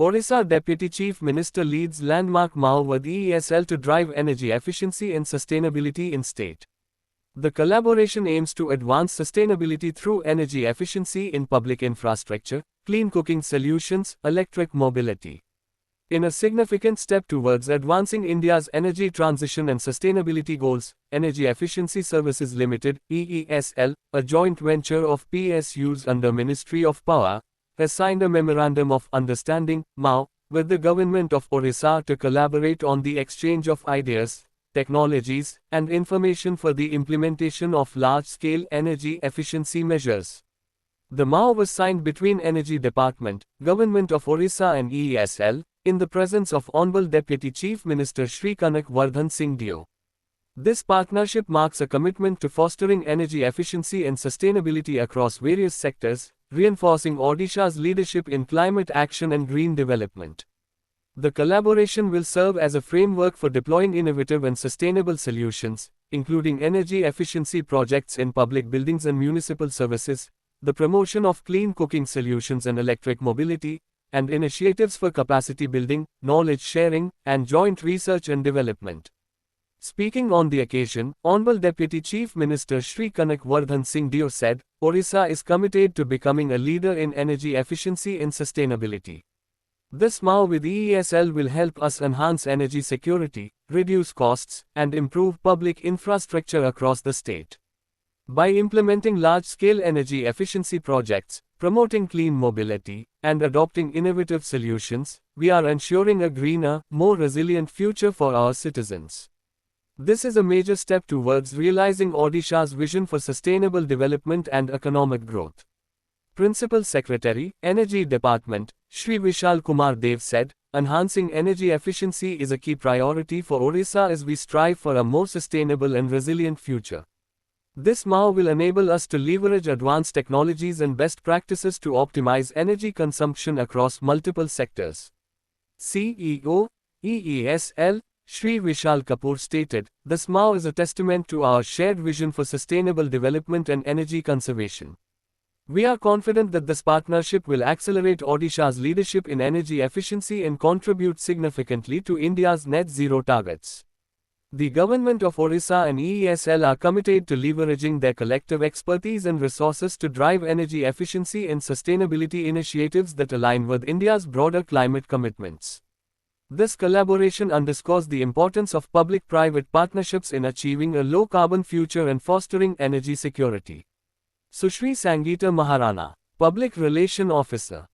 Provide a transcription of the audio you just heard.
Orissa Deputy Chief Minister leads landmark MoU with EESL to drive energy efficiency and sustainability in state. The collaboration aims to advance sustainability through energy efficiency in public infrastructure, clean cooking solutions, electric mobility. In a significant step towards advancing India's energy transition and sustainability goals, Energy Efficiency Services Limited (EESL), a joint venture of PSUs under Ministry of Power, has signed a Memorandum of Understanding (MoU) with the Government of Orissa to collaborate on the exchange of ideas, technologies, and information for the implementation of large-scale energy efficiency measures. The MoU was signed between Energy Department, Government of Orissa and EESL, in the presence of Honorable Deputy Chief Minister Shri Kanak Vardhan Singh Deo. This partnership marks a commitment to fostering energy efficiency and sustainability across various sectors, reinforcing Odisha's leadership in climate action and green development. The collaboration will serve as a framework for deploying innovative and sustainable solutions, including energy efficiency projects in public buildings and municipal services, the promotion of clean cooking solutions and electric mobility, and initiatives for capacity building, knowledge sharing, and joint research and development. Speaking on the occasion, Honorable Deputy Chief Minister Shri Kanak Vardhan Singh Deo said, Orissa is committed to becoming a leader in energy efficiency and sustainability. This MoU with EESL will help us enhance energy security, reduce costs, and improve public infrastructure across the state. By implementing large-scale energy efficiency projects, promoting clean mobility, and adopting innovative solutions, we are ensuring a greener, more resilient future for our citizens. This is a major step towards realizing Odisha's vision for sustainable development and economic growth. Principal Secretary, Energy Department, Shri Vishal Kumar Dev said, enhancing energy efficiency is a key priority for Orissa as we strive for a more sustainable and resilient future. This MoU will enable us to leverage advanced technologies and best practices to optimize energy consumption across multiple sectors. CEO, EESL, Shri Vishal Kapoor stated, this MoU is a testament to our shared vision for sustainable development and energy conservation. We are confident that this partnership will accelerate Odisha's leadership in energy efficiency and contribute significantly to India's net zero targets. The Government of Orissa and EESL are committed to leveraging their collective expertise and resources to drive energy efficiency and sustainability initiatives that align with India's broader climate commitments. This collaboration underscores the importance of public-private partnerships in achieving a low-carbon future and fostering energy security. Sushri Sangeeta Maharana, Public Relation Officer.